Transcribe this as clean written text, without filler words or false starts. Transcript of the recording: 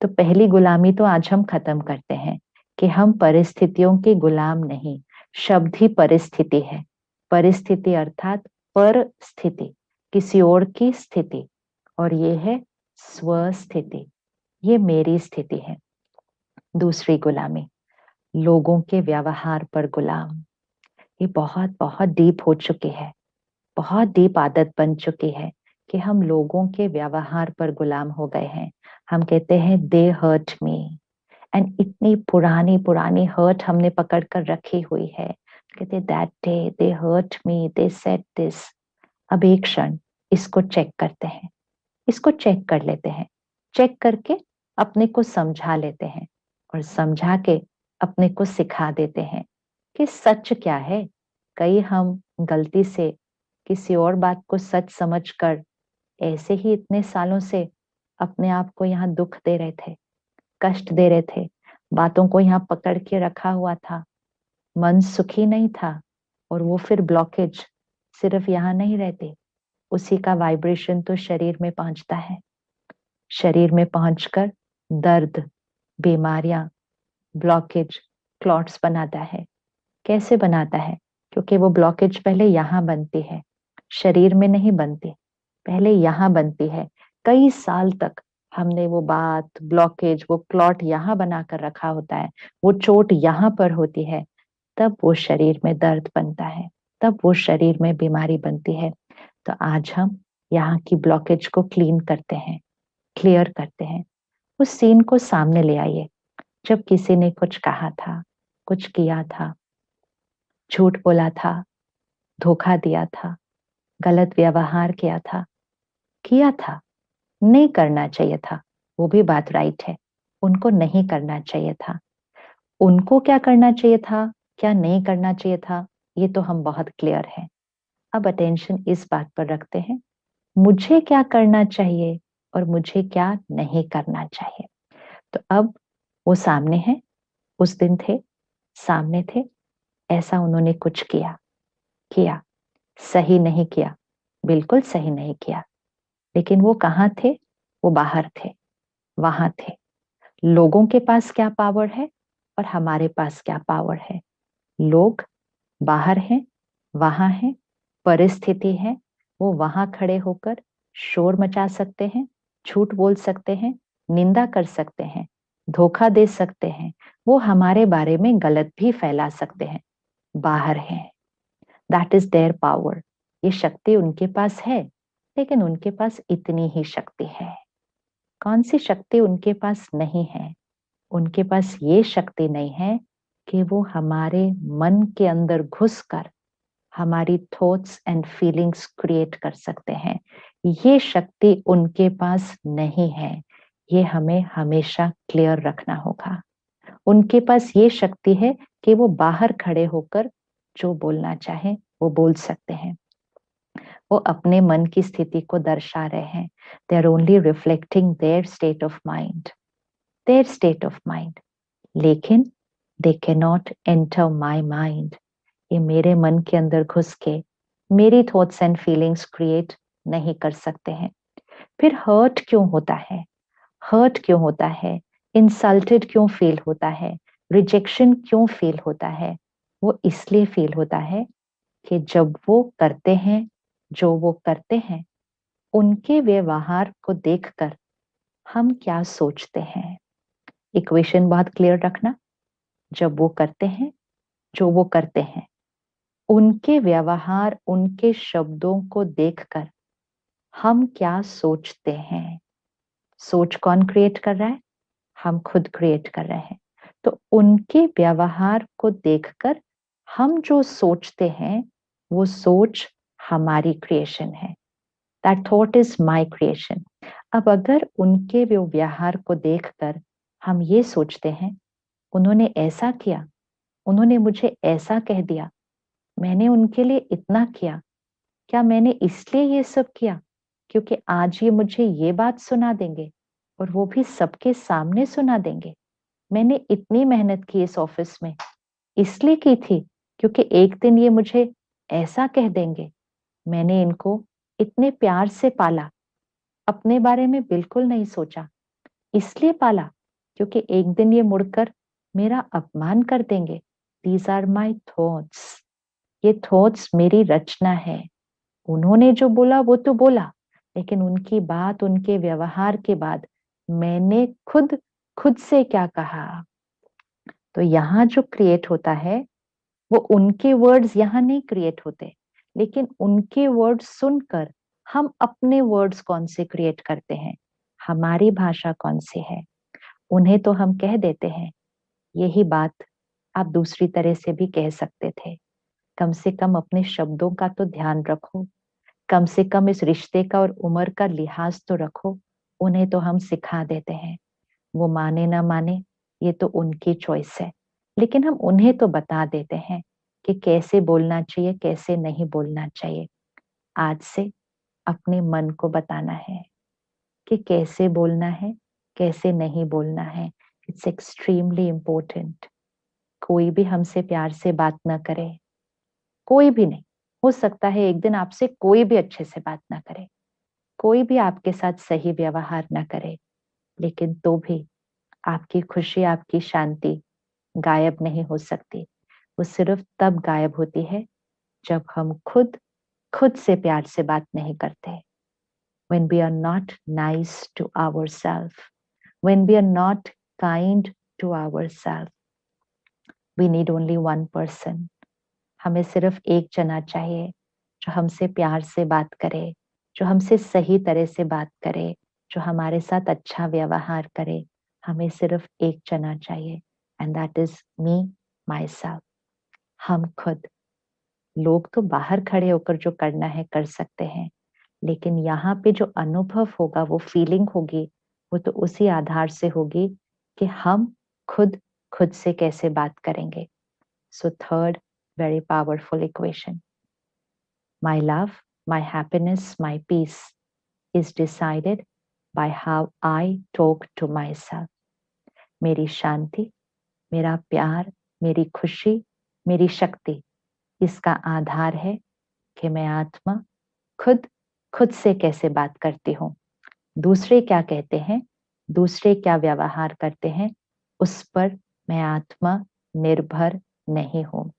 तो पहली गुलामी तो आज हम खत्म करते हैं कि हम परिस्थितियों के गुलाम नहीं। शब्द ही परिस्थिति है। परिस्थिति अर्थात पर स्थिति, किसी और की स्थिति, और ये है स्व स्थिति। ये मेरी स्थिति है। दूसरी गुलामी, लोगों के व्यवहार पर गुलाम। ये बहुत बहुत डीप हो चुकी है। बहुत डीप आदत बन चुकी है कि हम लोगों के व्यवहार पर गुलाम हो गए हैं। हम कहते हैं दे हर्ट मी, एंड इतनी पुरानी पुरानी हर्ट हमने पकड़ कर रखी हुई है। कहते that day they hurt me, they said this. अब एक क्षण इसको चेक करते हैं, इसको चेक कर लेते हैं। चेक करके अपने को समझा लेते हैं, और समझा के अपने को सिखा देते हैं कि सच क्या है। कई हम गलती से किसी और बात को सच समझकर ऐसे ही इतने सालों से अपने आप को यहाँ दुख दे रहे थे, कष्ट दे रहे थे, बातों को यहाँ पकड़ के रखा हुआ था, मन सुखी नहीं था। और वो फिर ब्लॉकेज सिर्फ यहाँ नहीं रहते, उसी का वाइब्रेशन तो शरीर में पहुंचता है। शरीर में पहुंचकर दर्द, बीमारियां, ब्लॉकेज, क्लॉट्स बनाता है। कैसे बनाता है? क्योंकि वो ब्लॉकेज पहले यहाँ बनती है, शरीर में नहीं बनती, पहले यहाँ बनती है। कई साल तक हमने वो बात, ब्लॉकेज, वो क्लॉट यहाँ बनाकर रखा होता है, वो चोट यहाँ पर होती है। तब वो शरीर में दर्द बनता है, तब वो शरीर में बीमारी बनती है। तो आज हम यहाँ की ब्लॉकेज को क्लीन करते हैं, क्लियर करते हैं। उस सीन को सामने ले आइए, जब किसी ने कुछ कहा था, कुछ किया था, झूठ बोला था, धोखा दिया था, गलत व्यवहार किया था, नहीं करना चाहिए था। वो भी बात राइट है, उनको नहीं करना चाहिए था। उनको क्या करना चाहिए था, क्या नहीं करना चाहिए था, ये तो हम बहुत क्लियर हैं। अब अटेंशन इस बात पर रखते हैं, मुझे क्या करना चाहिए और मुझे क्या नहीं करना चाहिए। तो अब वो सामने है, उस दिन थे, सामने थे, ऐसा उन्होंने कुछ किया, सही नहीं किया, बिल्कुल सही नहीं किया। लेकिन वो कहाँ थे? वो बाहर थे, वहां थे। लोगों के पास क्या पावर है और हमारे पास क्या पावर है? लोग बाहर हैं, वहां हैं, परिस्थिति है, वो वहां खड़े होकर शोर मचा सकते हैं, झूठ बोल सकते हैं, निंदा कर सकते हैं, धोखा दे सकते हैं, वो हमारे बारे में गलत भी फैला सकते हैं। बाहर हैं, दैट इज देयर पावर। ये शक्ति उनके पास है, लेकिन उनके पास इतनी ही शक्ति है। कौन सी शक्ति उनके पास नहीं है? उनके पास ये शक्ति नहीं है कि वो हमारे मन के अंदर घुसकर हमारी थॉट्स एंड फीलिंग्स क्रिएट कर सकते हैं। ये शक्ति उनके पास नहीं है। ये हमें हमेशा क्लियर रखना होगा। उनके पास ये शक्ति है कि वो बाहर खड़े होकर जो बोलना चाहे वो बोल सकते हैं। वो अपने मन की स्थिति को दर्शा रहे हैं। They are only reflecting their state of mind, their state of mind. लेकिन they can not enter my mind. ये मेरे मन के अंदर घुस के मेरी थॉट्स एंड फीलिंग्स क्रिएट नहीं कर सकते हैं। फिर हर्ट क्यों होता है? हर्ट क्यों होता है? इंसल्टेड क्यों फील होता है? रिजेक्शन क्यों फील होता है? वो इसलिए फील होता है कि जब वो करते हैं, जो वो करते हैं, उनके व्यवहार को देखकर हम क्या सोचते हैं। इक्वेशन बहुत क्लियर रखना। जब वो करते हैं, जो वो करते हैं, उनके व्यवहार, उनके शब्दों को देखकर हम क्या सोचते हैं। सोच कौन क्रिएट कर रहा है? हम खुद क्रिएट कर रहे हैं। तो उनके व्यवहार को देखकर हम जो सोचते हैं, वो सोच हमारी क्रिएशन है। That thought is my creation. अब अगर उनके व्यवहार को देखकर हम ये सोचते हैं, उन्होंने ऐसा किया, उन्होंने मुझे ऐसा कह दिया, मैंने उनके लिए इतना किया, क्या मैंने इसलिए ये सब किया क्योंकि आज ये मुझे ये बात सुना देंगे, और वो भी सबके सामने सुना देंगे। मैंने इतनी मेहनत की इस ऑफिस में, इसलिए की थी क्योंकि एक दिन ये मुझे ऐसा कह देंगे। मैंने इनको इतने प्यार से पाला, अपने बारे में बिल्कुल नहीं सोचा, इसलिए पाला क्योंकि एक दिन ये मुड़कर मेरा अपमान कर देंगे। दीज आर माई थॉट्स, ये थॉट्स मेरी रचना है। उन्होंने जो बोला वो तो बोला, लेकिन उनकी बात, उनके व्यवहार के बाद मैंने खुद खुद से क्या कहा। तो यहाँ जो क्रिएट होता है वो उनके वर्ड्स यहाँ नहीं क्रिएट होते, लेकिन उनके वर्ड्स सुनकर हम अपने वर्ड्स कौन से क्रिएट करते हैं, हमारी भाषा कौन सी है। उन्हें तो हम कह देते हैं, यही बात आप दूसरी तरह से भी कह सकते थे। कम से कम अपने शब्दों का तो ध्यान रखो, कम से कम इस रिश्ते का और उम्र का लिहाज तो रखो। उन्हें तो हम सिखा देते हैं, वो माने ना माने ये तो उनकी चॉइस है, लेकिन हम उन्हें तो बता देते हैं कि कैसे बोलना चाहिए, कैसे नहीं बोलना चाहिए। आज से अपने मन को बताना है कि कैसे बोलना है, कैसे नहीं बोलना है। It's extremely important. कोई भी हमसे प्यार से बात ना करे, कोई भी नहीं। हो सकता है एक दिन आपसे कोई भी अच्छे से बात ना करे, कोई भी आपके साथ सही व्यवहार ना करे, लेकिन तो भी आपकी खुशी, आपकी शांति गायब नहीं हो सकती। वो सिर्फ तब गायब होती है जब हम खुद खुद से प्यार से बात नहीं करते। When we are not nice to ourselves, when we are not kind to ourselves, we need only one person. हमें सिर्फ एक जना चाहिए जो हमसे प्यार से बात करे, जो हमसे सही तरह से बात करे, जो हमारे साथ अच्छा व्यवहार करे। हमें सिर्फ एक जना चाहिए, and that is me, my self. हम खुद। लोग तो बाहर खड़े होकर जो करना है कर सकते हैं, लेकिन यहाँ पे जो अनुभव होगा, वो फीलिंग होगी, वो तो उसी आधार से होगी कि हम खुद खुद से कैसे बात करेंगे। So third very powerful equation. My love, my happiness, my peace is decided by how I talk to myself. मेरी शांति, मेरा प्यार, मेरी खुशी, मेरी शक्ति, इसका आधार है कि मैं आत्मा खुद खुद से कैसे बात करती हूँ। दूसरे क्या कहते हैं, दूसरे क्या व्यवहार करते हैं, उस पर मैं आत्मा निर्भर नहीं हूँ।